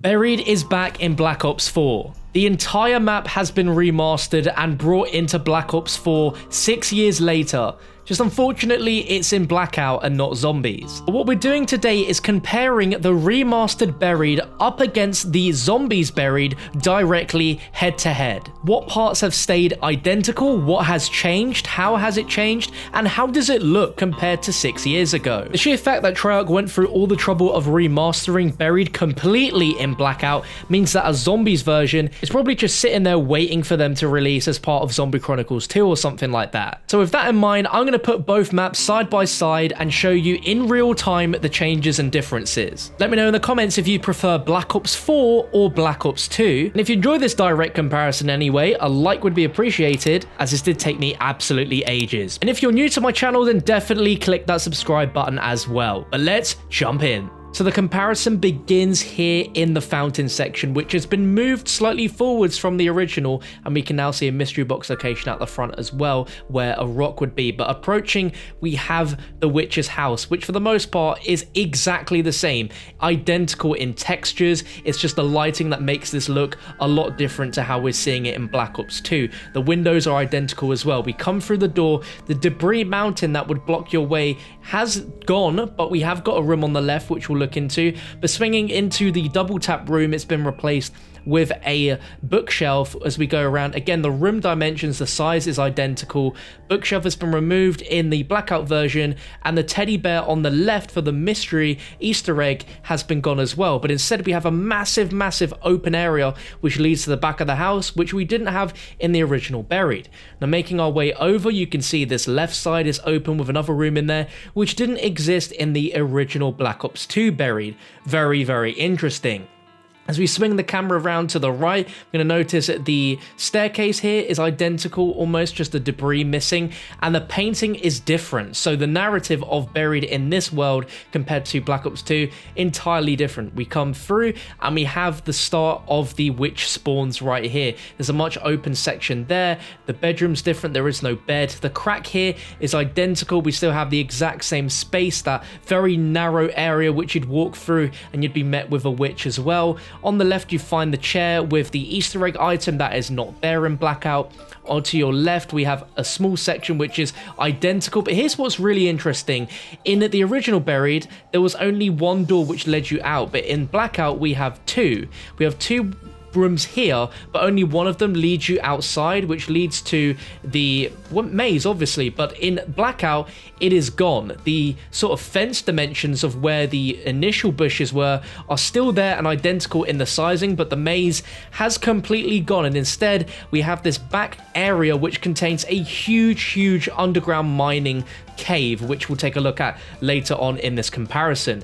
Buried is back in Black Ops 4. The entire map has been remastered and brought into Black Ops 4 6 years later. Just unfortunately, it's in Blackout and not zombies. But what we're doing today is comparing the remastered Buried up against the zombies Buried directly head to head. What parts have stayed identical, what has changed, how has it changed, and how does it look compared to 6 years ago? The sheer fact that Treyarch went through all the trouble of remastering Buried completely in Blackout means that a zombies version is probably just sitting there waiting for them to release as part of Zombie Chronicles 2 or something like that. So with that in mind, I'm going to put both maps side by side and show you in real time the changes and differences. Let me know in the comments if you prefer Black Ops 4 or Black Ops 2. And if you enjoy this direct comparison anyway, a like would be appreciated, as this did take me absolutely ages. And if you're new to my channel, then definitely click that subscribe button as well. But let's jump in. So the comparison begins here in the fountain section, which has been moved slightly forwards from the original, and we can now see a mystery box location at the front as well, where a rock would be. But approaching, we have the witch's house, which for the most part is exactly the same, identical in textures. It's just the lighting that makes this look a lot different to how we're seeing it in Black Ops 2. The windows are identical as well. We come through the door, the debris mountain that would block your way has gone, but we have got a room on the left which we'll look into. But swinging into the double tap room, it's been replaced with a bookshelf as we go around. Again, the room dimensions, the size is identical. Bookshelf has been removed in the Blackout version, and the teddy bear on the left for the mystery Easter egg has been gone as well. But instead we have a massive open area which leads to the back of the house, which we didn't have in the original Buried. Now making our way over, you can see this left side is open with another room in there which didn't exist in the original Black Ops 2 Buried. Very interesting. As we swing the camera around to the right, we're going to notice that the staircase here is identical, almost just the debris missing, and the painting is different. So the narrative of Buried in this world compared to Black Ops 2, entirely different. We come through and we have the start of the witch spawns right here. There's a much open section there. The bedroom's different. There is no bed. The crack here is identical. We still have the exact same space, that very narrow area which you'd walk through and you'd be met with a witch as well. On the left, you find the chair with the Easter egg item that is not there in Blackout. Onto your left, we have a small section which is identical. But here's what's really interesting. In the original Buried, there was only one door which led you out. But in Blackout, we have two. We have two rooms here, but only one of them leads you outside, which leads to the maze, obviously. But in Blackout, it is gone. The sort of fence dimensions of where the initial bushes were are still there and identical in the sizing, but the maze has completely gone, and instead we have this back area which contains a huge underground mining cave, which we'll take a look at later on in this comparison.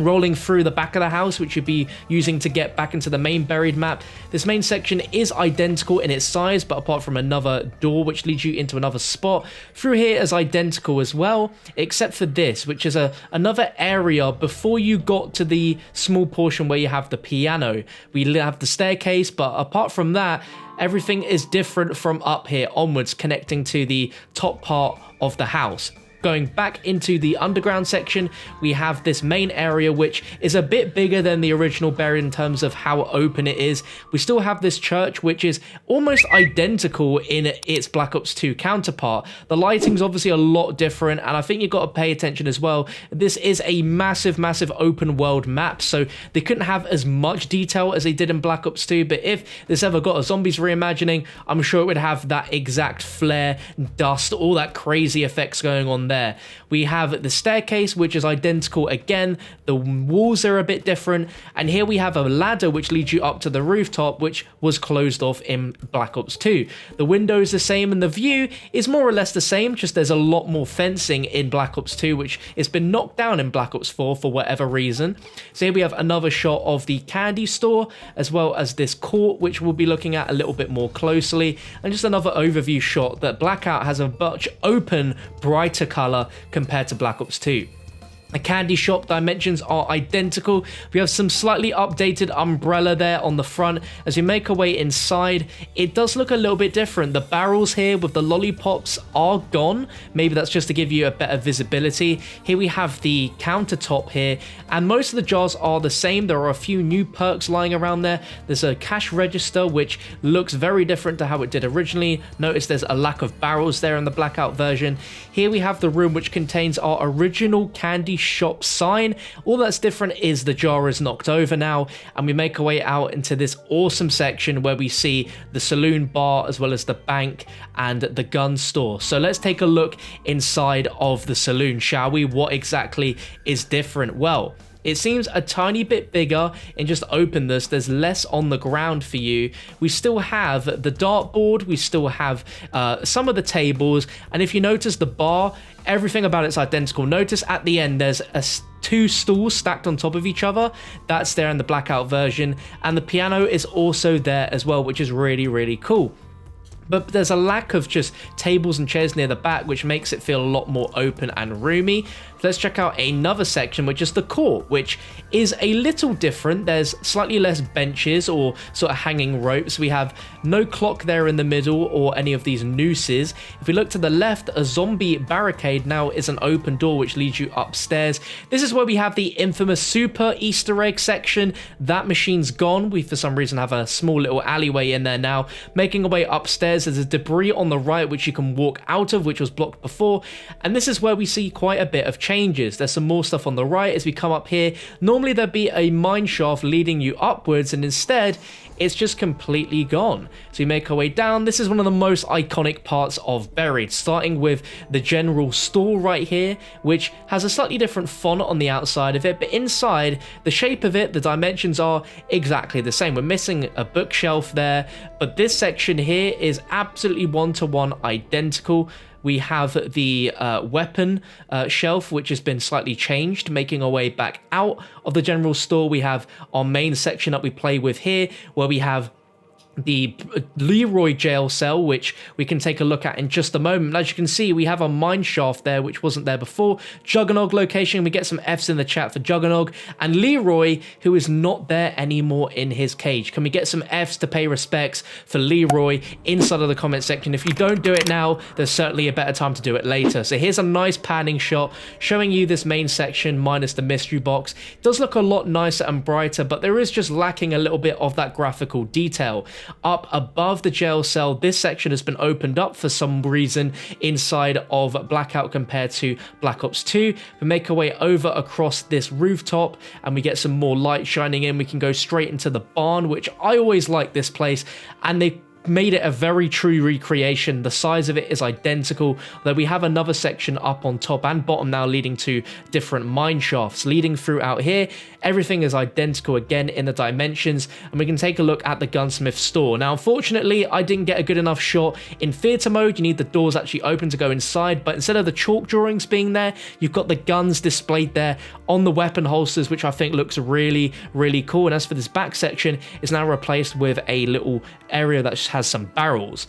Rolling through the back of the house, which you'd be using to get back into the main Buried map. This main section is identical in its size, but apart from another door which leads you into another spot, through here is identical as well, except for this, which is another area before you got to the small portion where you have the piano. We have the staircase, but apart from that, everything is different from up here onwards, connecting to the top part of the house. Going back into the underground section, we have this main area which is a bit bigger than the original Buried in terms of how open it is. We still have this church which is almost identical in its Black Ops 2 counterpart. The lighting's obviously a lot different, and I think you've got to pay attention as well. This is a massive open world map, so they couldn't have as much detail as they did in Black Ops 2, but if this ever got a zombies reimagining, I'm sure it would have that exact flare, dust, all that crazy effects going on there. We have the staircase, which is identical again. The walls are a bit different, and here we have a ladder which leads you up to the rooftop, which was closed off in Black Ops 2. The window is the same and the view is more or less the same, just there's a lot more fencing in Black Ops 2, which has been knocked down in Black Ops 4 for whatever reason. So here we have another shot of the candy store, as well as this court, which we'll be looking at a little bit more closely, and just another overview shot that Blackout has a much open, brighter color compared to Black Ops 2. The candy shop dimensions are identical. We have some slightly updated umbrella there on the front. As we make our way inside, it does look a little bit different. The barrels here with the lollipops are gone. Maybe that's just to give you a better visibility. Here we have the countertop here, and most of the jars are the same. There are a few new perks lying around there. There's a cash register, which looks very different to how it did originally. Notice there's a lack of barrels there in the Blackout version. Here we have the room which contains our original candy shop sign. All that's different is the jar is knocked over now, and we make our way out into this awesome section where we see the saloon bar as well as the bank and the gun store. So let's take a look inside of the saloon, shall we? What exactly is different? Well, it seems a tiny bit bigger. And just open this, there's less on the ground for you. We still have the dartboard, we still have some of the tables, and if you notice the bar, everything about it's identical. Notice at the end there's two stools stacked on top of each other. That's there in the Blackout version, and the piano is also there as well, which is really cool. But there's a lack of just tables and chairs near the back, which makes it feel a lot more open and roomy. Let's check out another section, which is the court, which is a little different. There's slightly less benches or sort of hanging ropes. We have no clock there in the middle or any of these nooses. If we look to the left, a zombie barricade now is an open door which leads you upstairs. This is where we have the infamous super Easter egg section. That machine's gone. We for some reason have a small little alleyway in there now. Making our way upstairs, there's a debris on the right which you can walk out of, which was blocked before, and this is where we see quite a bit of changes. There's some more stuff on the right. As we come up here, normally there'd be a mine shaft leading you upwards, and instead it's just completely gone. So we make our way down. This is one of the most iconic parts of Buried, starting with the general store right here, which has a slightly different font on the outside of it, but inside, the shape of it, the dimensions are exactly the same. We're missing a bookshelf there, but this section here is absolutely one-to-one identical. We have the weapon shelf, which has been slightly changed. Making our way back out of the general store, we have our main section that we play with here, where we have the Leroy jail cell, which we can take a look at in just a moment. As you can see, we have a mine shaft there, which wasn't there before. Juggernog location, we get some Fs in the chat for Juggernog, and Leroy, who is not there anymore in his cage. Can we get some Fs to pay respects for Leroy inside of the comment section? If you don't do it now, there's certainly a better time to do it later. So here's a nice panning shot showing you this main section minus the mystery box. It does look a lot nicer and brighter, but there is just lacking a little bit of that graphical detail. Up above the jail cell, this section has been opened up for some reason inside of Blackout compared to Black Ops 2. We make our way over across this rooftop and we get some more light shining in. We can go straight into the barn, which I always like this place, and they made it a very true recreation. The size of it is identical, though we have another section up on top and bottom now leading to different mine shafts leading through out here. Everything is identical again in the dimensions, and we can take a look at the gunsmith store. Now, unfortunately, I didn't get a good enough shot. In theater mode, you need the doors actually open to go inside, but instead of the chalk drawings being there, you've got the guns displayed there on the weapon holsters, which I think looks really cool. And as for this back section, it's now replaced with a little area that has some barrels.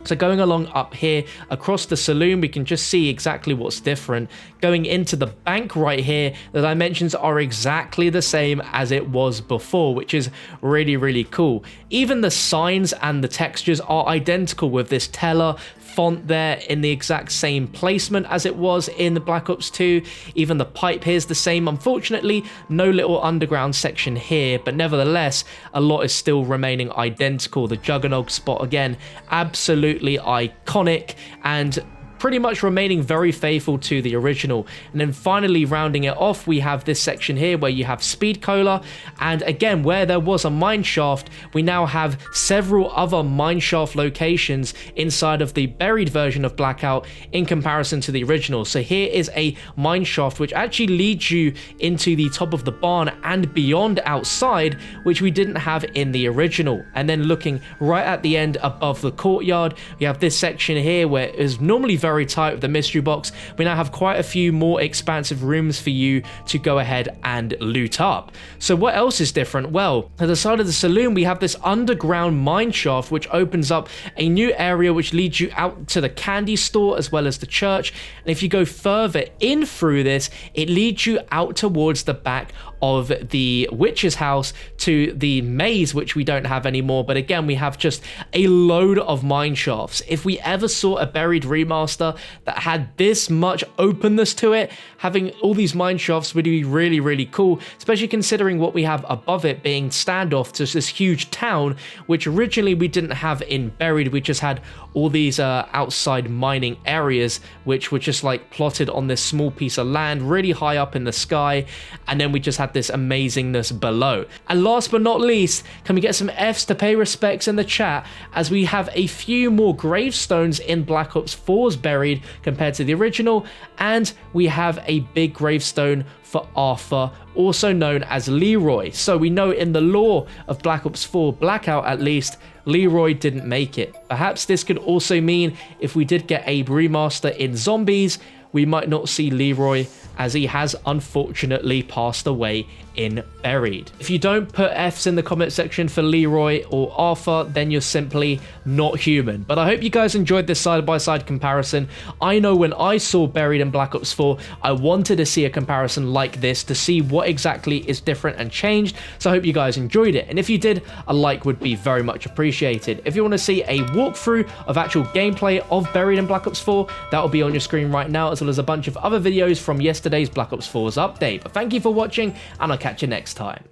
So going along up here across the saloon, we can just see exactly what's different. Going into the bank right here, the dimensions are exactly the same as it was before, which is really cool. Even the signs and the textures are identical, with this teller font there in the exact same placement as it was in the Black Ops 2. Even the pipe here is the same. Unfortunately, no little underground section here, but nevertheless, a lot is still remaining identical. The Juggernog spot, again, absolutely iconic and pretty much remaining very faithful to the original. And then finally rounding it off, we have this section here where you have Speed Cola, and again, where there was a mine shaft, we now have several other mine shaft locations inside of the buried version of Blackout in comparison to the original. So here is a mine shaft which actually leads you into the top of the barn and beyond outside, which we didn't have in the original. And then looking right at the end above the courtyard, we have this section here where it is normally very very tight with the mystery box, we now have quite a few more expansive rooms for you to go ahead and loot up. So what else is different? Well, at the side of the saloon, we have this underground mine shaft, which opens up a new area which leads you out to the candy store as well as the church. And if you go further in through this, it leads you out towards the back of the witch's house to the maze, which we don't have anymore. But again, we have just a load of mine shafts. If we ever saw a buried remaster that had this much openness to it, having all these mine shafts would be really, really cool, especially considering what we have above it being Standoff, just this huge town, which originally we didn't have in Buried. We just had all these outside mining areas, which were just like plotted on this small piece of land really high up in the sky, and then we just had this amazingness below. And last but not least, can we get some Fs to pay respects in the chat, as we have a few more gravestones in Black Ops 4's Buried compared to the original, and we have a big gravestone for Arthur, also known as Leroy. So we know in the lore of Black Ops 4 Blackout, at least, Leroy didn't make it. Perhaps this could also mean if we did get a remaster in Zombies, we might not see Leroy, as he has unfortunately passed away in Buried. If you don't put Fs in the comment section for Leroy or Arthur, then you're simply not human. But I hope you guys enjoyed this side-by-side comparison. I know when I saw Buried in Black Ops 4, I wanted to see a comparison like this to see what exactly is different and changed. So I hope you guys enjoyed it. And if you did, a like would be very much appreciated. If you want to see a walkthrough of actual gameplay of Buried in Black Ops 4, that will be on your screen right now, as well as a bunch of other videos from yesterday's Black Ops 4's update. But thank you for watching, and I'll catch you next time.